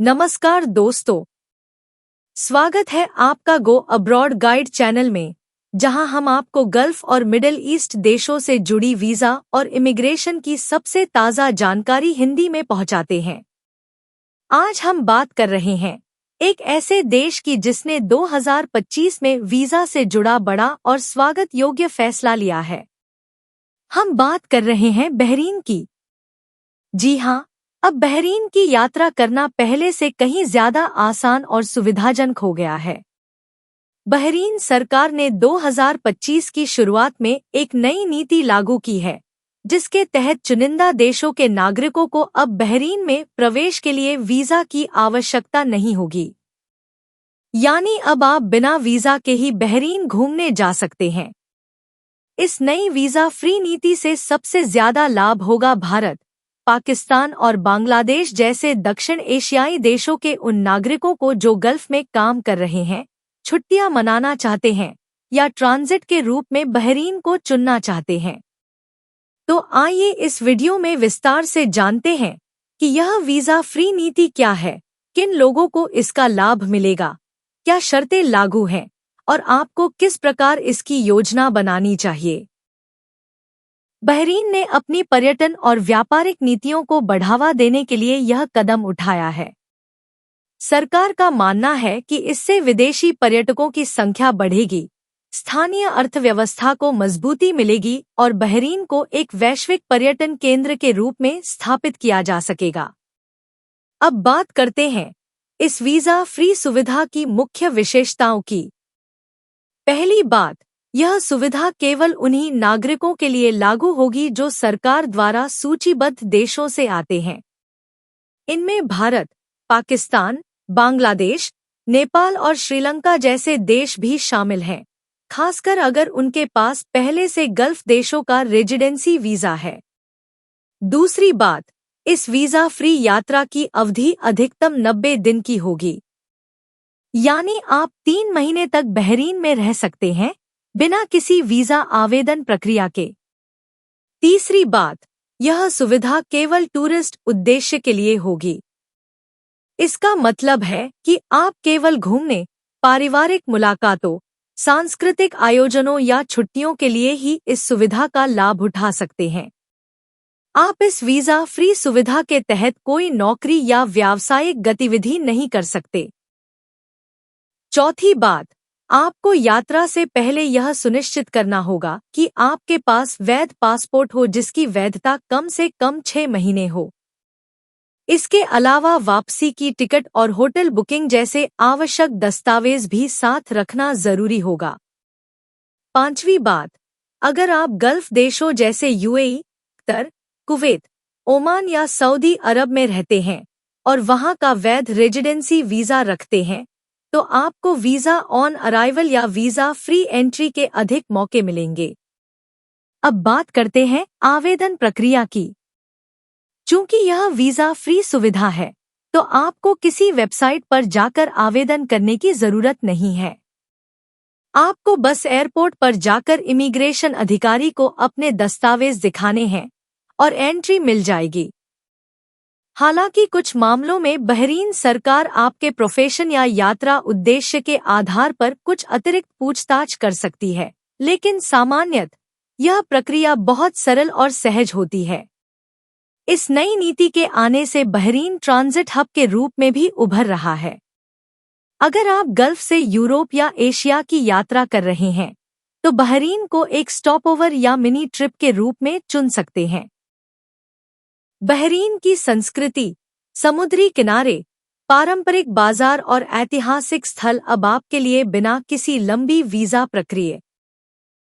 नमस्कार दोस्तों, स्वागत है आपका गो अब्रॉड गाइड चैनल में, जहां हम आपको गल्फ और मिडिल ईस्ट देशों से जुड़ी वीज़ा और इमिग्रेशन की सबसे ताज़ा जानकारी हिंदी में पहुंचाते हैं। आज हम बात कर रहे हैं एक ऐसे देश की जिसने 2025 में वीज़ा से जुड़ा बड़ा और स्वागत योग्य फैसला लिया है। हम बात कर रहे हैं बहरीन की। जी हाँ, अब बहरीन की यात्रा करना पहले से कहीं ज्यादा आसान और सुविधाजनक हो गया है। बहरीन सरकार ने 2025 की शुरुआत में एक नई नीति लागू की है, जिसके तहत चुनिंदा देशों के नागरिकों को अब बहरीन में प्रवेश के लिए वीजा की आवश्यकता नहीं होगी। यानी अब आप बिना वीजा के ही बहरीन घूमने जा सकते हैं। इस नई वीजा फ्री नीति से सबसे ज्यादा लाभ होगा भारत, पाकिस्तान और बांग्लादेश जैसे दक्षिण एशियाई देशों के उन नागरिकों को जो गल्फ में काम कर रहे हैं, छुट्टियां मनाना चाहते हैं या ट्रांजिट के रूप में बहरीन को चुनना चाहते हैं। तो आइए इस वीडियो में विस्तार से जानते हैं कि यह वीजा फ्री नीति क्या है, किन लोगों को इसका लाभ मिलेगा, क्या शर्तें लागू हैं और आपको किस प्रकार इसकी योजना बनानी चाहिए। बहरीन ने अपनी पर्यटन और व्यापारिक नीतियों को बढ़ावा देने के लिए यह कदम उठाया है। सरकार का मानना है कि इससे विदेशी पर्यटकों की संख्या बढ़ेगी, स्थानीय अर्थव्यवस्था को मजबूती मिलेगी और बहरीन को एक वैश्विक पर्यटन केंद्र के रूप में स्थापित किया जा सकेगा। अब बात करते हैं इस वीजा फ्री सुविधा की मुख्य विशेषताओं की। पहली बात, यह सुविधा केवल उन्हीं नागरिकों के लिए लागू होगी जो सरकार द्वारा सूचीबद्ध देशों से आते हैं। इनमें भारत, पाकिस्तान, बांग्लादेश, नेपाल और श्रीलंका जैसे देश भी शामिल हैं, खासकर अगर उनके पास पहले से गल्फ देशों का रेजिडेंसी वीजा है। दूसरी बात, इस वीजा फ्री यात्रा की अवधि अधिकतम 90 दिन की होगी, यानी आप 3 महीने तक बहरीन में रह सकते हैं बिना किसी वीजा आवेदन प्रक्रिया के। तीसरी बात, यह सुविधा केवल टूरिस्ट उद्देश्य के लिए होगी। इसका मतलब है कि आप केवल घूमने, पारिवारिक मुलाकातों, सांस्कृतिक आयोजनों या छुट्टियों के लिए ही इस सुविधा का लाभ उठा सकते हैं। आप इस वीजा फ्री सुविधा के तहत कोई नौकरी या व्यावसायिक गतिविधि नहीं कर सकते। चौथी बात, आपको यात्रा से पहले यह सुनिश्चित करना होगा कि आपके पास वैध पासपोर्ट हो जिसकी वैधता कम से कम 6 महीने हो। इसके अलावा वापसी की टिकट और होटल बुकिंग जैसे आवश्यक दस्तावेज भी साथ रखना जरूरी होगा। पांचवी बात, अगर आप गल्फ देशों जैसे यूएई, कतर, कुवैत, ओमान या सऊदी अरब में रहते हैं और वहां का वैध रेजिडेंसी वीजा रखते हैं, तो आपको वीजा ऑन अराइवल या वीजा फ्री एंट्री के अधिक मौके मिलेंगे। अब बात करते हैं आवेदन प्रक्रिया की। चूंकि यह वीजा फ्री सुविधा है, तो आपको किसी वेबसाइट पर जाकर आवेदन करने की जरूरत नहीं है। आपको बस एयरपोर्ट पर जाकर इमिग्रेशन अधिकारी को अपने दस्तावेज दिखाने हैं और एंट्री मिल जाएगी। हालांकि कुछ मामलों में बहरीन सरकार आपके प्रोफेशन या यात्रा उद्देश्य के आधार पर कुछ अतिरिक्त पूछताछ कर सकती है, लेकिन सामान्यतः यह प्रक्रिया बहुत सरल और सहज होती है। इस नई नीति के आने से बहरीन ट्रांजिट हब के रूप में भी उभर रहा है। अगर आप गल्फ से यूरोप या एशिया की यात्रा कर रहे हैं, तो बहरीन को एक स्टॉपओवर या मिनी ट्रिप के रूप में चुन सकते हैं। बहरीन की संस्कृति, समुद्री किनारे, पारंपरिक बाजार और ऐतिहासिक स्थल अब आपके लिए बिना किसी लंबी वीजा प्रक्रिया